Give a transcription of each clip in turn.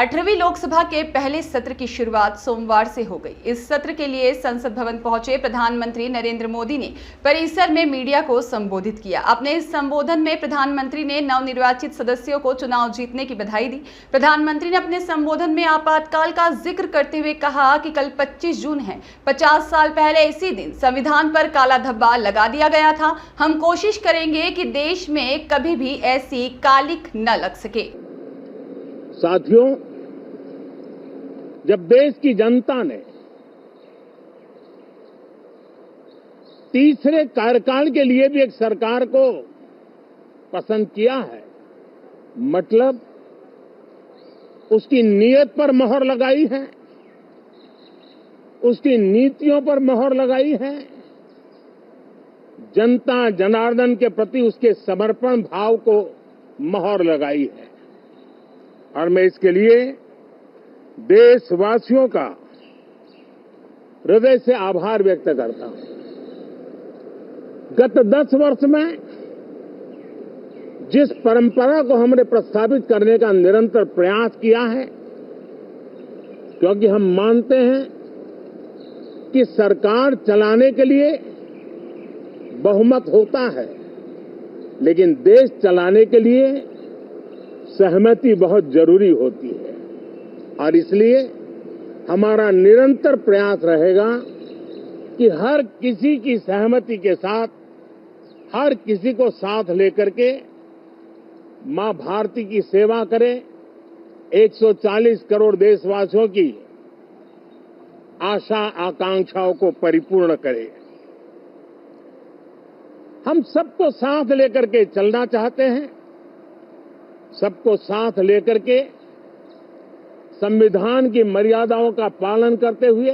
18वीं लोकसभा के पहले सत्र की शुरुआत सोमवार से हो गई। इस सत्र के लिए संसद भवन पहुंचे प्रधानमंत्री नरेंद्र मोदी ने परिसर में मीडिया को संबोधित किया। अपने इस संबोधन में प्रधानमंत्री ने नवनिर्वाचित सदस्यों को चुनाव जीतने की बधाई दी। प्रधानमंत्री ने अपने संबोधन में आपातकाल का जिक्र करते हुए कहा कि कल 25 जून है। 50 साल पहले इसी दिन संविधान पर काला धब्बा लगा दिया गया था। हम कोशिश करेंगे कि देश में कभी भी ऐसी कालिक न लग सके। साथियों, जब देश की जनता ने तीसरे कार्यकाल के लिए भी एक सरकार को पसंद किया है, मतलब उसकी नीयत पर मोहर लगाई है, उसकी नीतियों पर मोहर लगाई है, जनता जनार्दन के प्रति उसके समर्पण भाव को मोहर लगाई है। और मैं इसके लिए देशवासियों का हृदय से आभार व्यक्त करता हूं। गत 10 वर्ष में जिस परंपरा को हमने प्रस्तावित करने का निरंतर प्रयास किया है, क्योंकि हम मानते हैं कि सरकार चलाने के लिए बहुमत होता है, लेकिन देश चलाने के लिए सहमति बहुत जरूरी होती है। और इसलिए हमारा निरंतर प्रयास रहेगा कि हर किसी की सहमति के साथ, हर किसी को साथ लेकर के मां भारती की सेवा करें, 140 करोड़ देशवासियों की आशा आकांक्षाओं को परिपूर्ण करें। हम सबको साथ लेकर के चलना चाहते हैं, सबको साथ लेकर के संविधान की मर्यादाओं का पालन करते हुए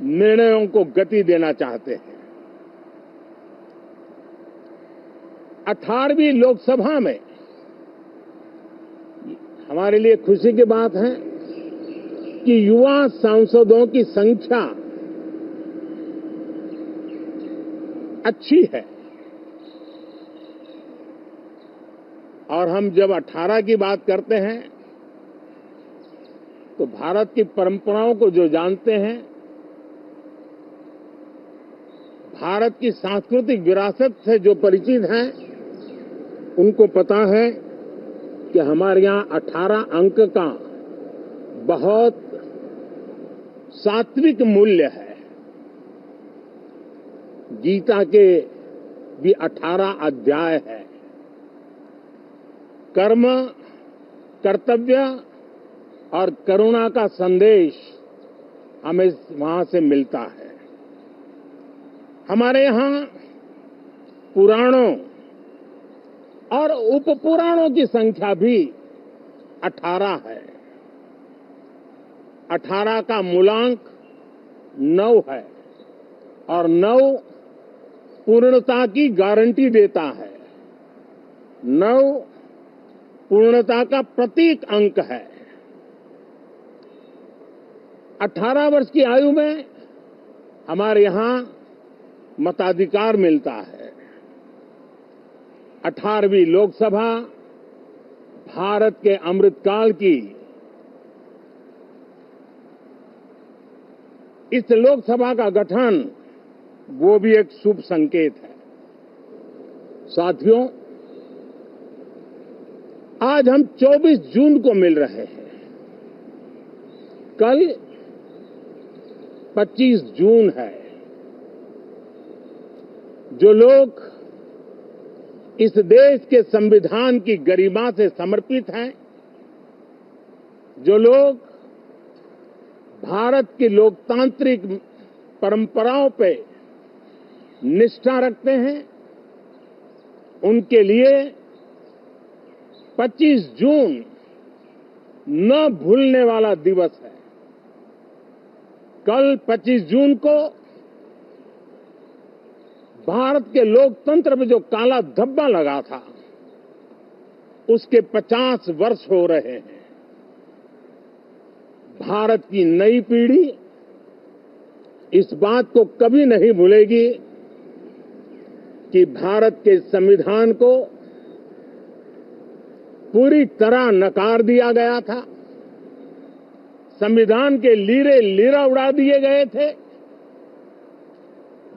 निर्णयों को गति देना चाहते हैं। 18वीं लोकसभा में हमारे लिए खुशी की बात है कि युवा सांसदों की संख्या अच्छी है। और हम जब 18 की बात करते हैं तो भारत की परंपराओं को जो जानते हैं, भारत की सांस्कृतिक विरासत से जो परिचित हैं, उनको पता है कि हमारे यहाँ 18 अंक का बहुत सात्विक मूल्य है। गीता के भी 18 अध्याय है। कर्म, कर्तव्य और करुणा का संदेश हमें वहां से मिलता है। हमारे यहाँ पुराणों और उपपुराणों की संख्या भी 18 है। 18 का मूलांक 9 है और 9 पूर्णता की गारंटी देता है। 9 पूर्णता का प्रतीक अंक है। 18 वर्ष की आयु में हमारे यहां मताधिकार मिलता है। 18वीं लोकसभा भारत के अमृतकाल की इस लोकसभा का गठन वो भी एक शुभ संकेत है। साथियों, आज हम 24 जून को मिल रहे हैं। कल 25 जून है। जो लोग इस देश के संविधान की गरिमा से समर्पित हैं, जो लोग भारत की लोकतांत्रिक परंपराओं पे निष्ठा रखते हैं, उनके लिए 25 जून न भूलने वाला दिवस है। कल 25 जून को भारत के लोकतंत्र में जो काला धब्बा लगा था, उसके 50 वर्ष हो रहे हैं। भारत की नई पीढ़ी इस बात को कभी नहीं भूलेगी कि भारत के संविधान को पूरी तरह नकार दिया गया था। संविधान के लीरे लीरा उड़ा दिए गए थे,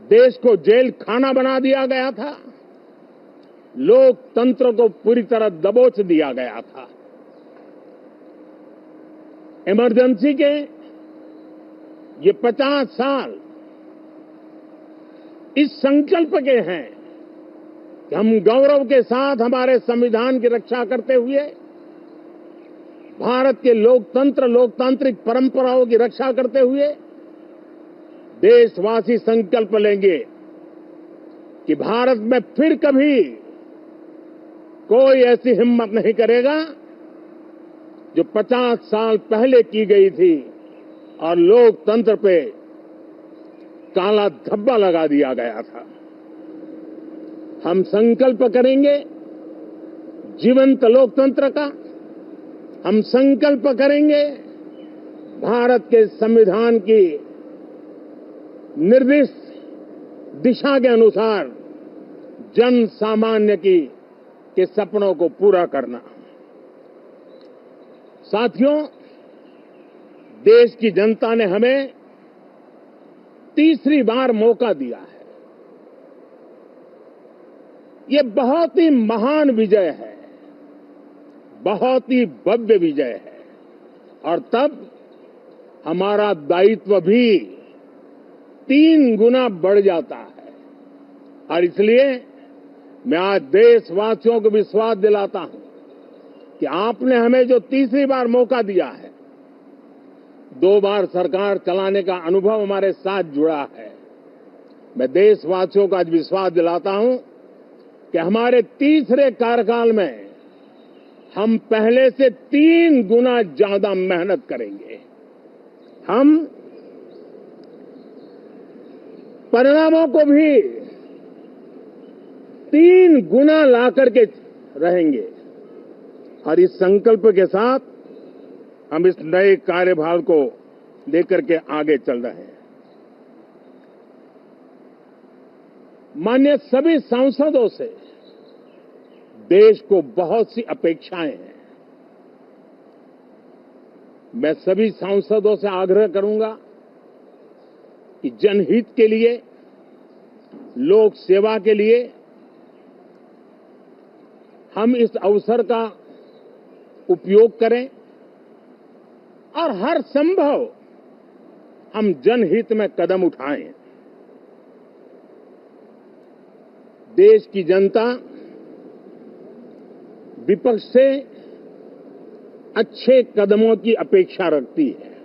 देश को जेल खाना बना दिया गया था, लोकतंत्र को पूरी तरह दबोच दिया गया था। इमरजेंसी के ये 50 साल इस संकल्प के हैं कि हम गौरव के साथ हमारे संविधान की रक्षा करते हुए भारत के लोकतांत्रिक परंपराओं की रक्षा करते हुए देशवासी संकल्प लेंगे कि भारत में फिर कभी कोई ऐसी हिम्मत नहीं करेगा जो 50 साल पहले की गई थी और लोकतंत्र पे काला धब्बा लगा दिया गया था। हम संकल्प करेंगे जीवंत लोकतंत्र का, हम संकल्प करेंगे भारत के संविधान की निर्दिष्ट दिशा के अनुसार जन सामान्य के सपनों को पूरा करना। साथियों, देश की जनता ने हमें तीसरी बार मौका दिया है। ये बहुत ही महान विजय है, बहुत ही भव्य विजय है और तब हमारा दायित्व भी 3 गुना बढ़ जाता है। और इसलिए मैं आज देशवासियों को विश्वास दिलाता हूं कि आपने हमें जो तीसरी बार मौका दिया है, 2 बार सरकार चलाने का अनुभव हमारे साथ जुड़ा है। मैं देशवासियों को आज विश्वास दिलाता हूं कि हमारे तीसरे कार्यकाल में हम पहले से 3 गुना ज्यादा मेहनत करेंगे। हम परिणामों को भी 3 गुना ला करके रहेंगे और इस संकल्प के साथ हम इस नए कार्यभार को लेकर के आगे चल रहे हैं। माननीय सभी सांसदों से देश को बहुत सी अपेक्षाएं हैं। मैं सभी सांसदों से आग्रह करूंगा कि जनहित के लिए, लोक सेवा के लिए हम इस अवसर का उपयोग करें और हर संभव हम जनहित में कदम उठाएं। देश की जनता विपक्ष से अच्छे कदमों की अपेक्षा रखती है।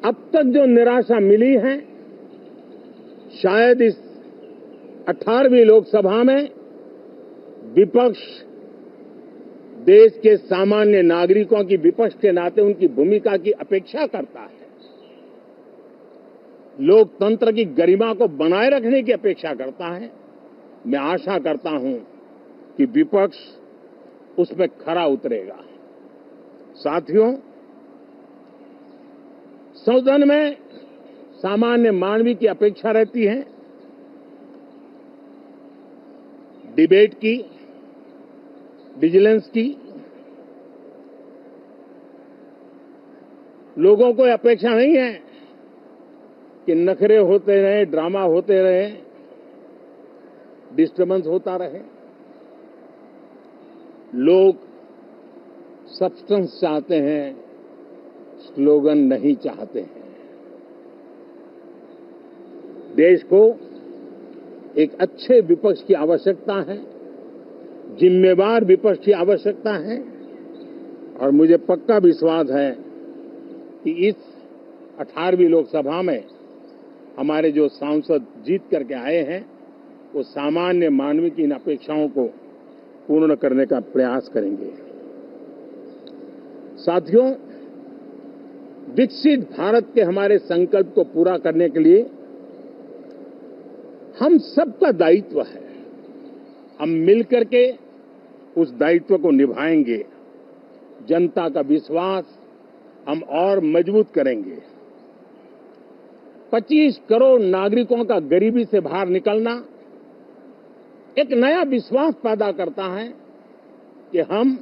अब तक जो निराशा मिली है, शायद इस 18वीं लोकसभा में विपक्ष देश के सामान्य नागरिकों की विपक्ष के नाते उनकी भूमिका की अपेक्षा करता है, लोकतंत्र की गरिमा को बनाए रखने की अपेक्षा करता है। मैं आशा करता हूं कि विपक्ष उसमें खरा उतरेगा। साथियों, सदन में सामान्य मानवीय की अपेक्षा रहती है डिबेट की, विजिलेंस की। लोगों को अपेक्षा नहीं है कि नखरे होते रहे, ड्रामा होते रहे, डिस्टर्बेंस होता रहे। लोग सब्सटेंस चाहते हैं, स्लोगन नहीं चाहते हैं। देश को एक अच्छे विपक्ष की आवश्यकता है, जिम्मेवार विपक्ष की आवश्यकता है और मुझे पक्का विश्वास है कि इस 18वीं लोकसभा में हमारे जो सांसद जीत करके आए हैं, वो सामान्य मानवीय की इन अपेक्षाओं को पूर्ण करने का प्रयास करेंगे। साथियों, विकसित भारत के हमारे संकल्प को पूरा करने के लिए हम सबका दायित्व है। हम मिलकर के उस दायित्व को निभाएंगे। जनता का विश्वास हम और मजबूत करेंगे। 25 करोड़ नागरिकों का गरीबी से बाहर निकलना एक नया विश्वास पैदा करता है कि हम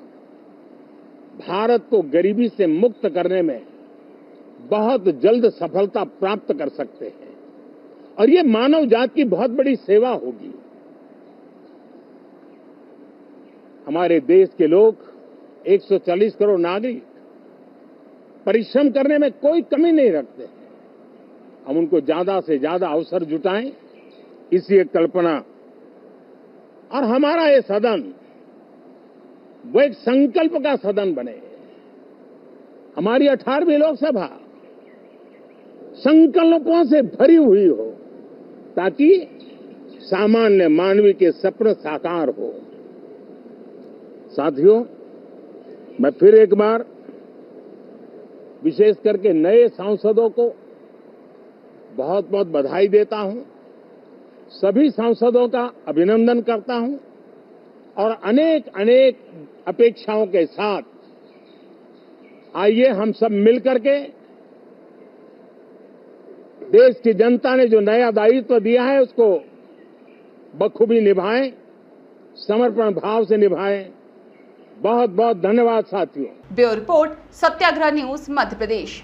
भारत को गरीबी से मुक्त करने में बहुत जल्द सफलता प्राप्त कर सकते हैं और ये मानव जाति की बहुत बड़ी सेवा होगी। हमारे देश के लोग 140 करोड़ नागरिक परिश्रम करने में कोई कमी नहीं रखते हैं। हम उनको ज्यादा से ज्यादा अवसर जुटाएं, इसी एक कल्पना और हमारा ये सदन वो एक संकल्प का सदन बने। हमारी 18वीं लोकसभा संकल्पों से भरी हुई हो ताकि सामान्य मानवी के सपने साकार हो। साथियों, मैं फिर एक बार विशेष करके नए सांसदों को बहुत बहुत बधाई देता हूं, सभी सांसदों का अभिनंदन करता हूं और अनेक अनेक अपेक्षाओं के साथ आइए हम सब मिलकर के देश की जनता ने जो नया दायित्व दिया है उसको बखूबी निभाएं, समर्पण भाव से निभाएं। बहुत बहुत धन्यवाद साथियों। ब्यूरो रिपोर्ट, सत्याग्रह न्यूज, मध्य प्रदेश।